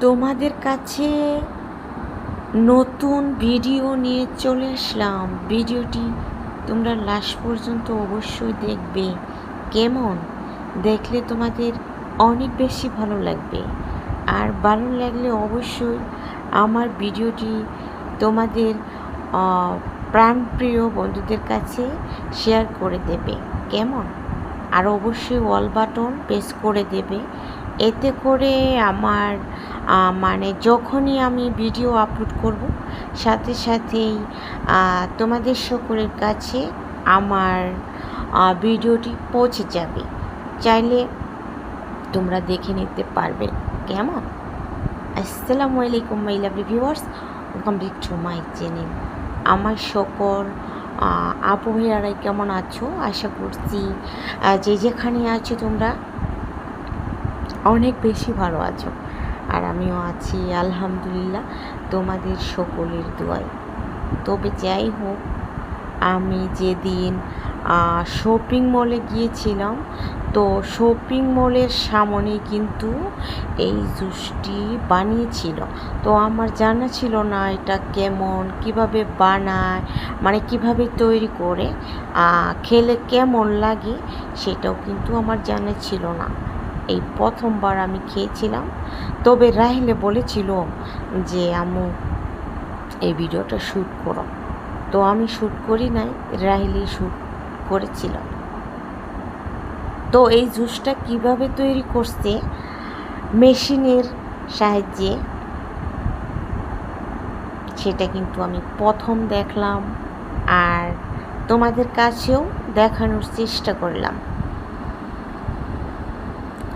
তোমাদের কাছে নতুন ভিডিও নিয়ে চলে আসলাম। ভিডিওটি তোমরা লাস্ট পর্যন্ত অবশ্যই দেখবে। কেমন দেখলে তোমাদের অনেক বেশি ভালো লাগবে। আর ভালো লাগলে অবশ্যই আমার ভিডিওটি তোমাদের প্রাণপ্রিয় বন্ধুদের কাছে শেয়ার করে দেবে। কেমন আর অবশ্যই অল বাটন প্রেস করে দেবে। এতে করে আমার যখনই আমি ভিডিও আপলোড করব সাথে সাথেই তোমাদের সকলের কাছে আমার ভিডিওটি পৌঁছে যাবে। চাইলে তোমরা দেখে নিতে পারবে। কেমন? আসসালামু আলাইকুম my lovely viewers, welcome back to my channel. আমার সকল আপু ভাইয়ারাই কেমন আছো? আশা করছি যে যেখানে আছো তোমরা অনেক বেশি ভালো আছো। আর আমিও আছি আলহামদুলিল্লাহ তোমাদের সকলের দোয়ায়। তবে যাই হোক, আমি যেদিন শপিং মলে গিয়েছিলাম, তো শপিং মলের সামনে কিন্তু এই জুসটি বানিয়েছিল। তো আমার জানা ছিল না এটা কেমন, কিভাবে বানায়, কিভাবে তৈরি করে খেলে কেমন লাগে সেটাও কিন্তু আমার জানা ছিল না। এই প্রথমবার আমি খেয়েছিলাম। তবে রাহিলে বলেছিল যে আম্মু এই ভিডিওটা শ্যুট করো, তো আমি শ্যুট করি নাই, রাহিলি শ্যুট করেছিল। তো এই জুসটা কিভাবে তৈরি করছে মেশিনের সাহায্যে, সেটা কিন্তু আমি প্রথম দেখলাম আর তোমাদের কাছেও দেখানোর চেষ্টা করলাম।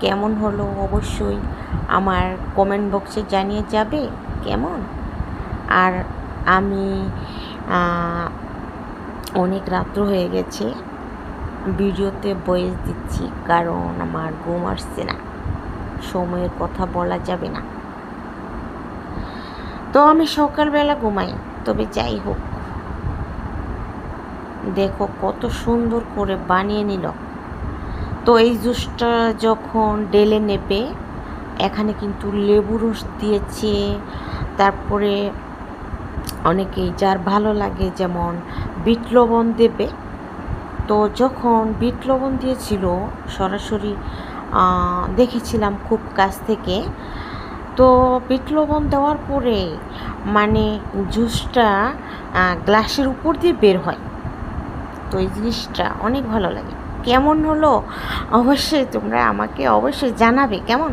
কেমন হলো অবশ্যই আমার কমেন্ট বক্সে জানিয়ে যাবে। কেমন? আর আমি অনেক রাত্র হয়ে গেছে, ভিডিওতে ভয়েস দিচ্ছি কারণ আমার ঘুম আসছে না, সময়ের কথা বলা যাবে না। তো আমি সকালবেলা ঘুমাই। তবে যাই হোক, দেখো কত সুন্দর করে বানিয়ে নিল। তো এই জুসটা যখন ডেলে নেবে, এখানে কিন্তু লেবু রস দিয়েছে, তারপরে অনেকেই যার ভালো লাগে যেমন বিট লবণ দেবে। তো যখন বিট লবণ দিয়েছিল সরাসরি দেখেছিলাম খুব কাছ থেকে। তো বিট লবণ দেওয়ার পরে জুসটা গ্লাসের উপর দিয়ে বের হয়। তো এই জিনিসটা অনেক ভালো লাগে। কেমন হলো অবশ্যই তোমরা আমাকে অবশ্যই জানাবে। কেমন?